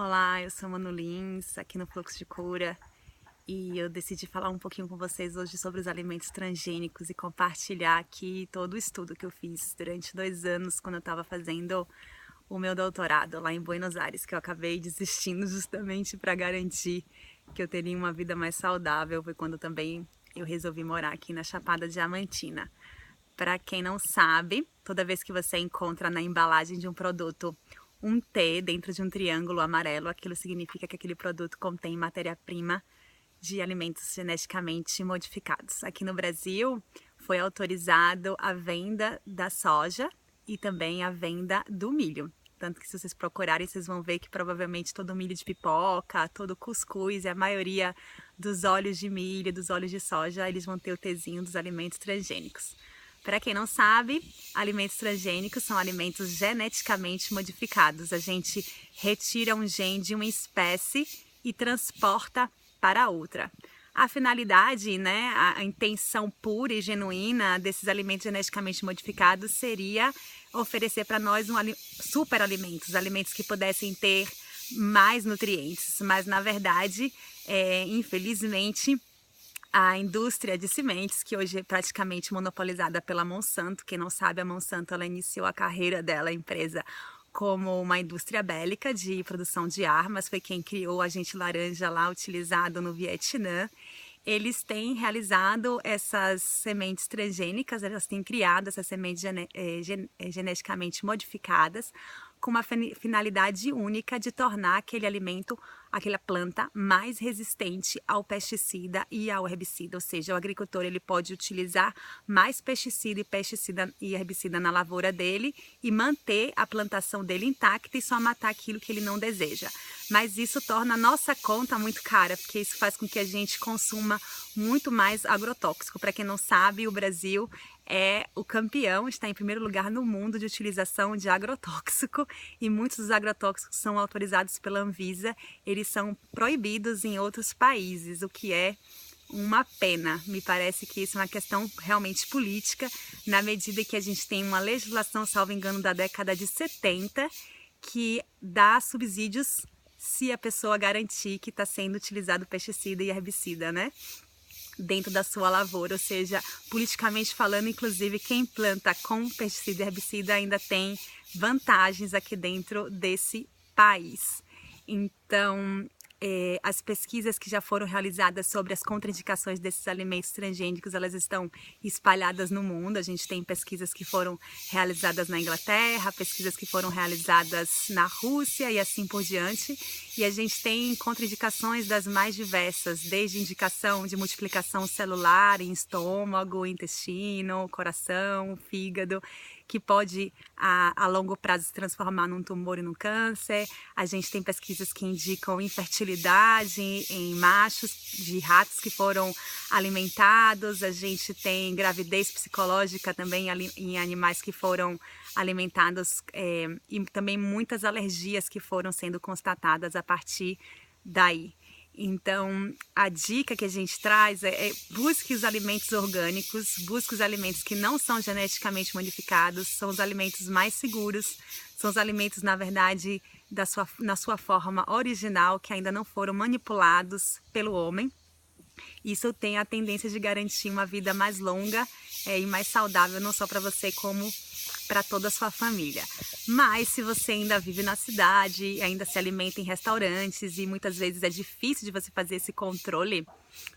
Olá, eu sou Manu Lins, aqui no Fluxo de Cura, e eu decidi falar um pouquinho com vocês hoje sobre os alimentos transgênicos e compartilhar aqui todo o estudo que eu fiz durante 2 anos quando eu estava fazendo o meu doutorado lá em Buenos Aires, que eu acabei desistindo justamente para garantir que eu teria uma vida mais saudável. Foi quando também eu resolvi morar aqui na Chapada Diamantina. Para quem não sabe, toda vez que você encontra na embalagem de um produto um T dentro de um triângulo amarelo, aquilo significa que aquele produto contém matéria-prima de alimentos geneticamente modificados. Aqui no Brasil foi autorizado a venda da soja e também a venda do milho. Tanto que se vocês procurarem, vocês vão ver que provavelmente todo o milho de pipoca, todo o cuscuz e a maioria dos óleos de milho, dos óleos de soja, eles vão ter o Tzinho dos alimentos transgênicos. Para quem não sabe, alimentos transgênicos são alimentos geneticamente modificados. A gente retira um gene de uma espécie e transporta para outra. A finalidade, né, a intenção pura e genuína desses alimentos geneticamente modificados seria oferecer para nós superalimentos, alimentos que pudessem ter mais nutrientes. Mas, na verdade, infelizmente, a indústria de sementes, que hoje é praticamente monopolizada pela Monsanto. Quem não sabe, a Monsanto ela iniciou a carreira dela, a empresa, como uma indústria bélica de produção de armas. Foi quem criou o agente laranja lá, utilizado no Vietnã. Eles têm realizado essas sementes transgênicas, elas têm criado essas sementes geneticamente modificadas com uma finalidade única de tornar aquele alimento, aquela planta, mais resistente ao pesticida e ao herbicida. Ou seja, o agricultor ele pode utilizar mais pesticida e herbicida na lavoura dele e manter a plantação dele intacta e só matar aquilo que ele não deseja. Mas isso torna a nossa conta muito cara, porque isso faz com que a gente consuma muito mais agrotóxico. Para quem não sabe, o Brasil é o campeão, está em primeiro lugar no mundo de utilização de agrotóxico, e muitos dos agrotóxicos são autorizados pela Anvisa, eles são proibidos em outros países, o que é uma pena. Me parece que isso é uma questão realmente política, na medida que a gente tem uma legislação, salvo engano, da década de 70, que dá subsídios se a pessoa garantir que está sendo utilizado pesticida e herbicida, né, dentro da sua lavoura. Ou seja, politicamente falando, inclusive quem planta com pesticida e herbicida ainda tem vantagens aqui dentro desse país. Então, as pesquisas que já foram realizadas sobre as contraindicações desses alimentos transgênicos, elas estão espalhadas no mundo. A gente tem pesquisas que foram realizadas na Inglaterra, pesquisas que foram realizadas na Rússia e assim por diante. E a gente tem contraindicações das mais diversas, desde indicação de multiplicação celular em estômago, intestino, coração, fígado, que pode a longo prazo se transformar num tumor e num câncer. A gente tem pesquisas que indicam infertilidade em machos de ratos que foram alimentados. A gente tem gravidez psicológica também em animais que foram alimentados, e também muitas alergias que foram sendo constatadas a partir daí. Então, a dica que a gente traz é busque os alimentos orgânicos, busque os alimentos que não são geneticamente modificados, são os alimentos mais seguros, são os alimentos, na verdade, na sua forma original, que ainda não foram manipulados pelo homem. Isso tem a tendência de garantir uma vida mais longa e mais saudável, não só para você, como para toda a sua família. Mas se você ainda vive na cidade, ainda se alimenta em restaurantes e muitas vezes é difícil de você fazer esse controle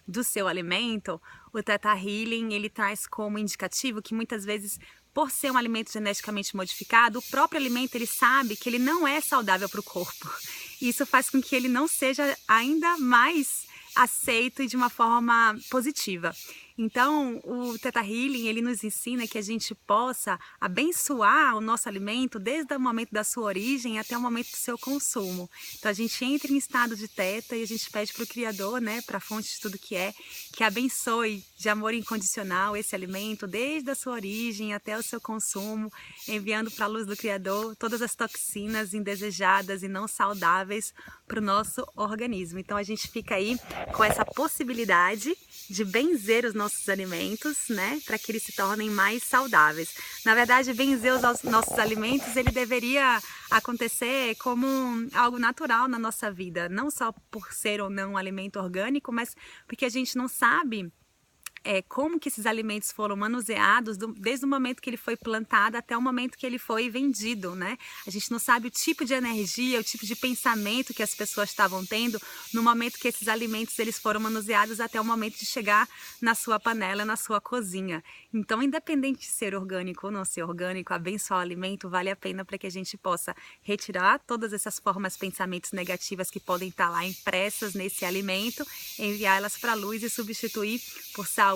do seu alimento, o Theta Healing ele traz como indicativo que muitas vezes, por ser um alimento geneticamente modificado, o próprio alimento ele sabe que ele não é saudável para o corpo. Isso faz com que ele não seja ainda mais aceito e de uma forma positiva. Então, o Theta Healing, ele nos ensina que a gente possa abençoar o nosso alimento desde o momento da sua origem até o momento do seu consumo. Então, a gente entra em estado de Theta e a gente pede para o Criador, né, para a fonte de tudo que abençoe de amor incondicional esse alimento desde a sua origem até o seu consumo, enviando para a luz do Criador todas as toxinas indesejadas e não saudáveis para o nosso organismo. Então, a gente fica aí com essa possibilidade de benzer os nossos nossos alimentos, né, para que eles se tornem mais saudáveis. Na verdade, benzer os nossos alimentos, ele deveria acontecer como algo natural na nossa vida, não só por ser ou não um alimento orgânico, mas porque a gente não sabe como que esses alimentos foram manuseados desde o momento que ele foi plantado até o momento que ele foi vendido, né? A gente não sabe o tipo de energia, o tipo de pensamento que as pessoas estavam tendo no momento que esses alimentos eles foram manuseados até o momento de chegar na sua panela, na sua cozinha. Então, independente de ser orgânico ou não ser orgânico, abençoar o alimento vale a pena para que a gente possa retirar todas essas formas, pensamentos negativas que podem estar lá impressas nesse alimento, enviá-las para a luz e substituir por saúde,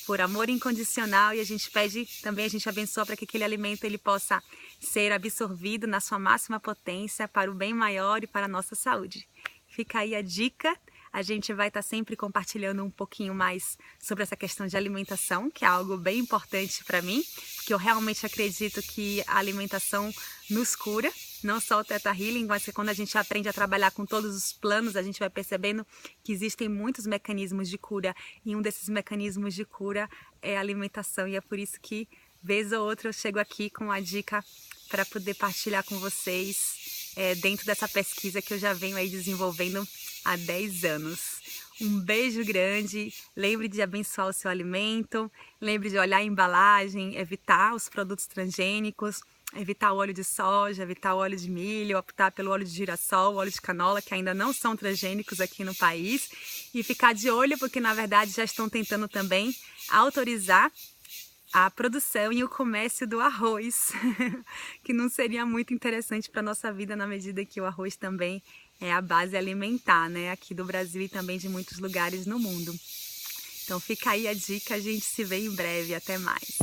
por amor incondicional, e a gente pede também, a gente abençoa para que aquele alimento ele possa ser absorvido na sua máxima potência para o bem maior e para a nossa saúde. Fica aí a dica. A gente vai estar sempre compartilhando um pouquinho mais sobre essa questão de alimentação, que é algo bem importante para mim, porque eu realmente acredito que a alimentação nos cura, não só o Theta Healing, mas que quando a gente aprende a trabalhar com todos os planos, a gente vai percebendo que existem muitos mecanismos de cura, e um desses mecanismos de cura é a alimentação, e é por isso que, vez ou outra, eu chego aqui com uma dica para poder partilhar com vocês dentro dessa pesquisa que eu já venho aí desenvolvendo há 10 anos. Um beijo grande, lembre de abençoar o seu alimento, lembre de olhar a embalagem, evitar os produtos transgênicos, evitar o óleo de soja, evitar o óleo de milho, optar pelo óleo de girassol, óleo de canola, que ainda não são transgênicos aqui no país, e ficar de olho porque na verdade já estão tentando também autorizar a produção e o comércio do arroz, que não seria muito interessante para a nossa vida na medida que o arroz também é a base alimentar, né, aqui do Brasil e também de muitos lugares no mundo. Então fica aí a dica, a gente se vê em breve, até mais.